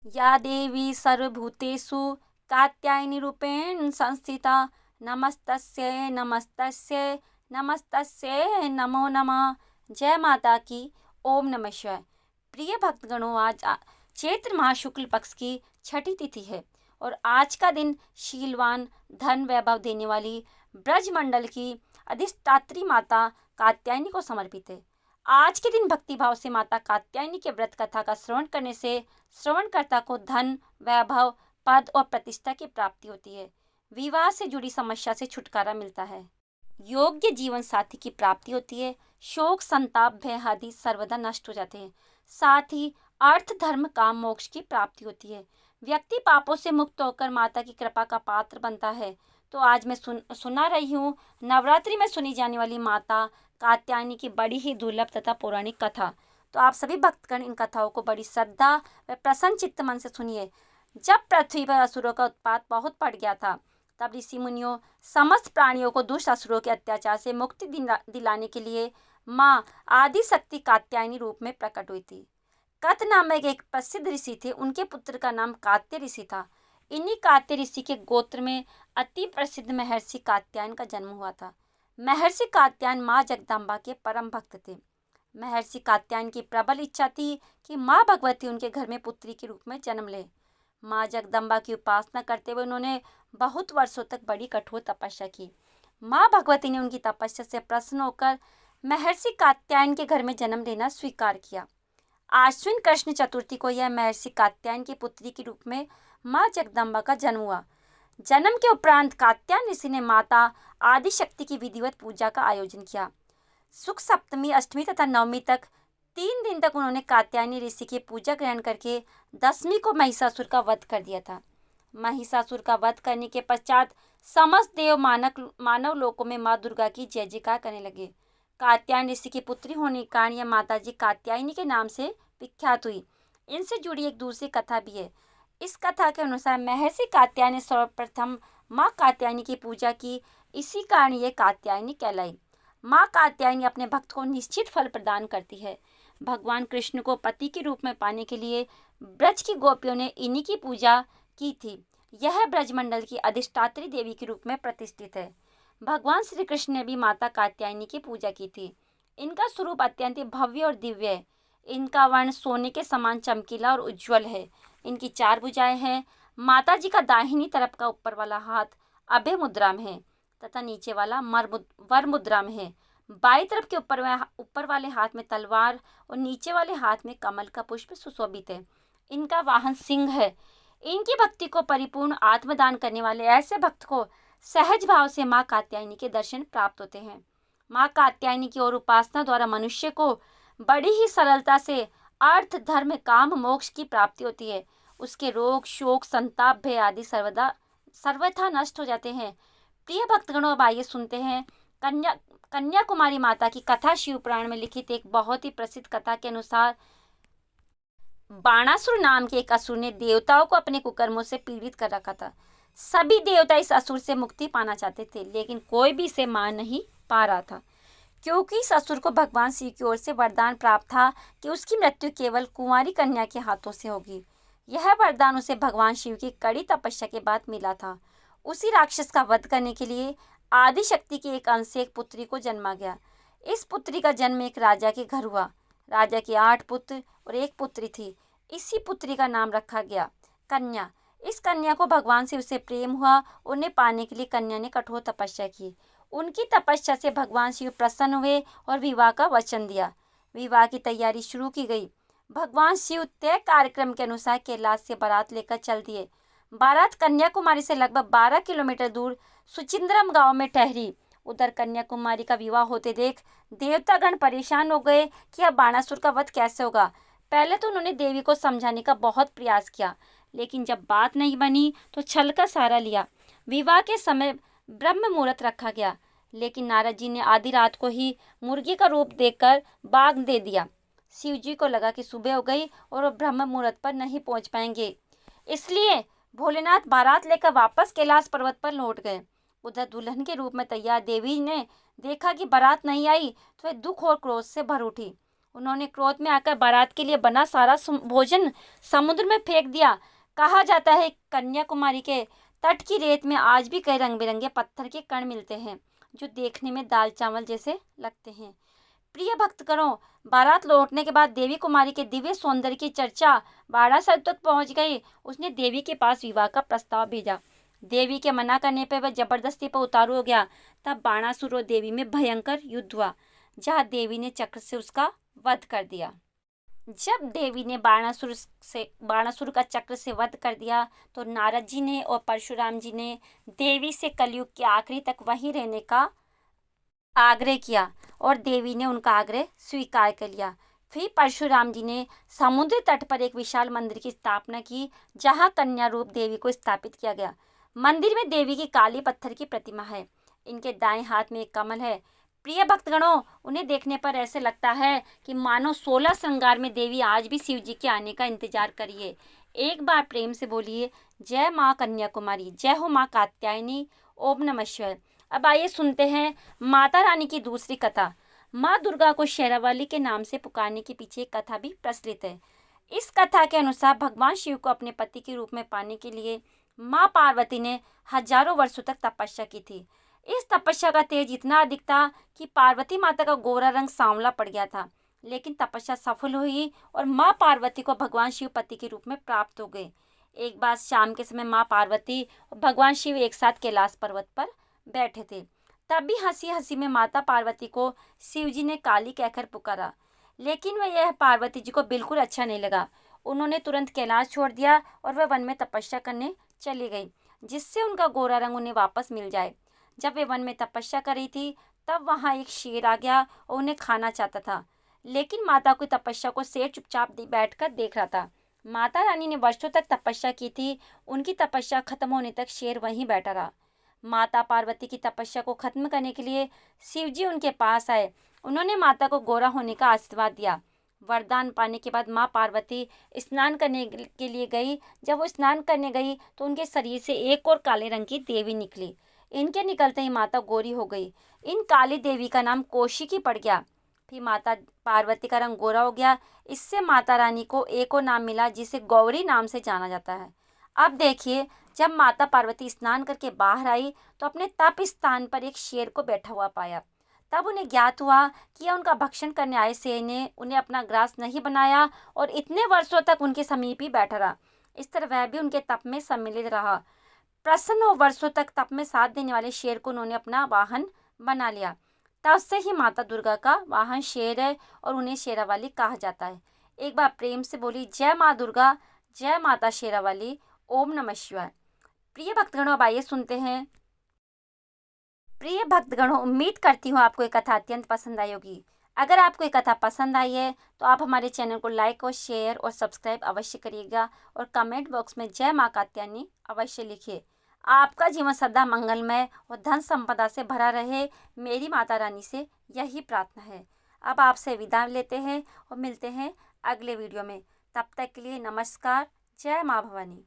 या देवी सर्वभूतेषु कात्यायनी रूपेण संस्थिता नमस्तस्यै नमस्तस्यै नमस्तस्यै नमो नमः। जय माता की। ओम नमः शिवाय। प्रिय भक्तगणों, आज चैत्र माह शुक्ल पक्ष की छठी तिथि है और आज का दिन शीलवान धन वैभव देने वाली ब्रजमंडल की अधिष्ठात्री माता कात्यायनी को समर्पित है। आज के दिन भक्तिभाव से माता कात्यायनी के व्रत कथा का श्रवण करने से श्रवणकर्ता को धन, वैभव, पद और प्रतिष्ठा की प्राप्ति होती है। विवाह से जुड़ी समस्या से छुटकारा मिलता है। योग्य जीवन साथी की प्राप्ति होती है। शोक, संताप, भय आदि सर्वदा नष्ट हो जाते हैं। साथ ही अर्थ, धर्म, काम, मोक्ष की प्राप्ति होती है। व्यक्ति पापों से मुक्त होकर माता की कृपा का पात्र बनता है। तो आज मैं सुना रही हूँ नवरात्रि में सुनी जाने वाली माता कात्यायनी की बड़ी ही दुर्लभ तथा पौराणिक कथा। तो आप सभी भक्तगण इन कथाओं को बड़ी श्रद्धा व प्रसन्न चित्त मन से सुनिए। जब पृथ्वी पर असुरों का उत्पात बहुत बढ़ गया था, तब ऋषि मुनियों समस्त प्राणियों को दुष्ट असुरों के अत्याचार से मुक्ति दिलाने के लिए माँ आदि शक्ति कात्यायनी रूप में प्रकट हुई थी। कत नामक एक प्रसिद्ध ऋषि थे। उनके पुत्र का नाम कात्य ऋषि था। इन्हीं कात्य ऋषि के गोत्र में अति प्रसिद्ध महर्षि कात्यायन का जन्म हुआ था। महर्षि कात्यायन माँ जगदम्बा के परम भक्त थे। महर्षि कात्यायन की प्रबल इच्छा थी कि माँ भगवती उनके घर में पुत्री के रूप में जन्म ले। माँ जगदम्बा की उपासना करते हुए उन्होंने बहुत वर्षों तक बड़ी कठोर तपस्या की। माँ भगवती ने उनकी तपस्या से प्रसन्न होकर महर्षि कात्यायन के घर में जन्म लेना स्वीकार किया। आश्विन कृष्ण चतुर्थी को यह महर्षि कात्यायन की पुत्री के रूप में माँ जगदम्बा का जन्म हुआ। जन्म के उपरांत कात्यायन ऋषि ने माता आदिशक्ति की विधिवत पूजा का आयोजन किया। शुक्ल सप्तमी, अष्टमी तथा नवमी तक 3 दिन तक उन्होंने कात्यायनी ऋषि की पूजा ग्रहण करके दसवीं को महिषासुर का वध कर दिया था। महिषासुर का वध करने के पश्चात समस्त देव मानव लोकों में माँ दुर्गा की जय जयकार करने लगे। कात्यायन ऋषि की पुत्री होने के कारण यह माताजी कात्यायनी के नाम से विख्यात हुई। इनसे जुड़ी एक दूसरी कथा भी है। इस कथा के अनुसार महर्षि कात्यायन ने सर्वप्रथम माँ कात्यायनी की पूजा की, इसी कारण ये कात्यायनी कहलाई। माँ कात्यायनी अपने भक्त को निश्चित फल प्रदान करती है। भगवान कृष्ण को पति के रूप में पाने के लिए ब्रज की गोपियों ने इन्हीं की पूजा की थी। यह ब्रजमंडल की अधिष्ठात्री देवी के रूप में प्रतिष्ठित है। भगवान श्री कृष्ण ने भी माता कात्यायनी की पूजा की थी। इनका स्वरूप अत्यंत भव्य और दिव्य है। इनका वर्ण सोने के समान चमकीला और उज्ज्वल है। इनकी 4 भुजाएं हैं। माता जी का दाहिनी तरफ का ऊपर वाला हाथ अभय मुद्रा में है तथा नीचे वाला वर मुद्रा में है। बाई तरफ के ऊपर वाले हाथ में तलवार और नीचे वाले हाथ में कमल का पुष्प सुशोभित है। इनका वाहन सिंह है। इनकी भक्ति को परिपूर्ण आत्मदान करने वाले ऐसे भक्त को सहज भाव से माँ कात्यायनी के दर्शन प्राप्त होते हैं। माँ कात्यायनी की ओर उपासना द्वारा मनुष्य को बड़ी ही सरलता से अर्थ, धर्म, काम, मोक्ष की प्राप्ति होती है। उसके रोग, शोक, संताप, भय आदि सर्वथा नष्ट हो जाते हैं। प्रिय भक्तगणों, अब आइए सुनते हैं कन्याकुमारी माता की कथा। शिव पुराण में लिखित एक बहुत ही प्रसिद्ध कथा के अनुसार बाणासुर नाम के एक असुर ने देवताओं को अपने कुकर्मों से पीड़ित कर रखा था। सभी देवता इस असुर से मुक्ति पाना चाहते थे, लेकिन कोई भी इसे मान नहीं पा रहा था, क्योंकि इस असुर को भगवान शिव की ओर से वरदान प्राप्त था कि उसकी मृत्यु केवल कुंवारी कन्या के हाथों से होगी। यह वरदान उसे भगवान शिव की कड़ी तपस्या के बाद मिला था। उसी राक्षस का वध करने के लिए आदिशक्ति के एक अंश से एक पुत्री को जन्मा गया। इस पुत्री का जन्म एक राजा के घर हुआ। राजा के 8 पुत्र और एक पुत्री थी। इसी पुत्री का नाम रखा गया कन्या। इस कन्या को भगवान से उसे प्रेम हुआ। उन्हें पाने के लिए कन्या ने कठोर तपस्या की। उनकी तपस्या से भगवान शिव प्रसन्न हुए और विवाह का वचन दिया। विवाह की तैयारी शुरू की गई। भगवान शिव तय कार्यक्रम के अनुसार कैलाश से बारात लेकर चल दिए। बारात कन्याकुमारी से लगभग 12 किलोमीटर दूर सुचिंद्रम गांव में ठहरी। उधर कन्याकुमारी का विवाह होते देख देवतागण परेशान हो गए कि अब बाणासुर का वध कैसे होगा। पहले तो उन्होंने देवी को समझाने का बहुत प्रयास किया, लेकिन जब बात नहीं बनी तो छल का सहारा लिया। विवाह के समय ब्रह्म मुहूर्त रखा गया, लेकिन नारद जी ने आधी रात को ही मुर्गी का रूप देकर बाग दे दिया। शिव जी को लगा कि सुबह हो गई और वो ब्रह्म मुहूर्त पर नहीं पहुंच पाएंगे, इसलिए भोलेनाथ बारात लेकर वापस कैलाश पर्वत पर लौट गए। उधर दुल्हन के रूप में तैयार देवी ने देखा कि बारात नहीं आई तो वह दुख और क्रोध से भर उठी। उन्होंने क्रोध में आकर बारात के लिए बना सारा भोजन समुद्र में फेंक दिया। कहा जाता है कन्याकुमारी के तट की रेत में आज भी कई रंग बिरंगे पत्थर के कण मिलते हैं जो देखने में दाल चावल जैसे लगते हैं। प्रिय भक्तगणों, बारात लौटने के बाद देवी कुमारी के दिव्य सौंदर्य की चर्चा बाणासुर तक पहुंच गई। उसने देवी के पास विवाह का प्रस्ताव भेजा। देवी के मना करने पर वह जबरदस्ती पर उतारू हो गया। तब बाणासुर और देवी में भयंकर युद्ध हुआ, जहां देवी ने चक्र से उसका वध कर दिया। जब देवी ने बाणासुर का चक्र से वध कर दिया तो नारद जी ने और परशुराम जी ने देवी से कलयुग के आखिरी तक वहीं रहने का आग्रह किया और देवी ने उनका आग्रह स्वीकार कर लिया। फिर परशुराम जी ने समुद्र तट पर एक विशाल मंदिर की स्थापना की, जहां कन्या रूप देवी को स्थापित किया गया। मंदिर में देवी की काली पत्थर की प्रतिमा है। इनके दाएं हाथ में एक कमल है। प्रिय भक्तगणों, उन्हें देखने पर ऐसे लगता है कि मानो 16 श्रृंगार में देवी आज भी शिव जी के आने का इंतजार करिए। एक बार प्रेम से बोलिए, जय माँ कन्याकुमारी, जय हो माँ कात्यायनी, ओम नमः शिवाय। अब आइए सुनते हैं माता रानी की दूसरी कथा। माँ दुर्गा को शेरावाली के नाम से पुकारने के पीछे एक कथा भी प्रचलित है। इस कथा के अनुसार भगवान शिव को अपने पति के रूप में पाने के लिए माँ पार्वती ने हजारों वर्षों तक तपस्या की थी। इस तपस्या का तेज इतना अधिक था कि पार्वती माता का गोरा रंग सांवला पड़ गया था। लेकिन तपस्या सफल हुई और माँ पार्वती को भगवान शिव पति के रूप में प्राप्त हो गए। एक बार शाम के समय माँ पार्वती और भगवान शिव एक साथ कैलाश पर्वत पर बैठे थे। तभी हंसी हंसी में माता पार्वती को शिव जी ने काली कहकर पुकारा, लेकिन वह यह पार्वती जी को बिल्कुल अच्छा नहीं लगा। उन्होंने तुरंत कैलाश छोड़ दिया और वह वन में तपस्या करने चली गई, जिससे उनका गोरा रंग उन्हें वापस मिल जाए। जब वे वन में तपस्या कर रही थी तब वहाँ एक शेर आ गया और उन्हें खाना चाहता था, लेकिन माता की तपस्या को शेर चुपचाप बैठकर देख रहा था। माता रानी ने वर्षों तक तपस्या की थी। उनकी तपस्या खत्म होने तक शेर वहीं बैठा रहा। माता पार्वती की तपस्या को खत्म करने के लिए शिव जी उनके पास आए। उन्होंने माता को गोरा होने का आशीर्वाद दिया। वरदान पाने के बाद माँ पार्वती स्नान करने के लिए गई। जब वो स्नान करने गई तो उनके शरीर से एक और काले रंग की देवी निकली। इनके निकलते ही माता गोरी हो गई। इन काली देवी का नाम कौशिकी पड़ गया। फिर माता पार्वती का रंग गोरा हो गया। इससे माता रानी को एक और नाम मिला, जिसे गौरी नाम से जाना जाता है। अब देखिए, जब माता पार्वती स्नान करके बाहर आई तो अपने तप स्थान पर एक शेर को बैठा हुआ पाया। तब उन्हें ज्ञात हुआ कि यह उनका भक्षण करने आए शेर ने उन्हें अपना ग्रास नहीं बनाया और इतने वर्षों तक उनके समीप ही बैठा रहा। इस तरह वह भी उनके तप में सम्मिलित रहा। प्रसन्न हो वर्षों तक तप में साथ देने वाले शेर को उन्होंने अपना वाहन बना लिया। तब से ही माता दुर्गा का वाहन शेर है और उन्हें शेरावाली कहा जाता है। एक बार प्रेम से बोली, जय माँ दुर्गा, जय माता शेरावाली, ओम नमः शिवाय। प्रिय भक्तगणों, अब आइए सुनते हैं। प्रिय भक्तगणों, उम्मीद करती हूँ आपको ये कथा अत्यंत पसंद आई होगी। अगर आपको ये कथा पसंद आई है तो आप हमारे चैनल को लाइक और शेयर और सब्सक्राइब अवश्य करिएगा और कमेंट बॉक्स में जय माँ कात्यायनी अवश्य लिखिए। आपका जीवन सदा मंगलमय और धन संपदा से भरा रहे, मेरी माता रानी से यही प्रार्थना है। अब आपसे विदा लेते हैं और मिलते हैं अगले वीडियो में। तब तक के लिए नमस्कार। जय माँ भवानी।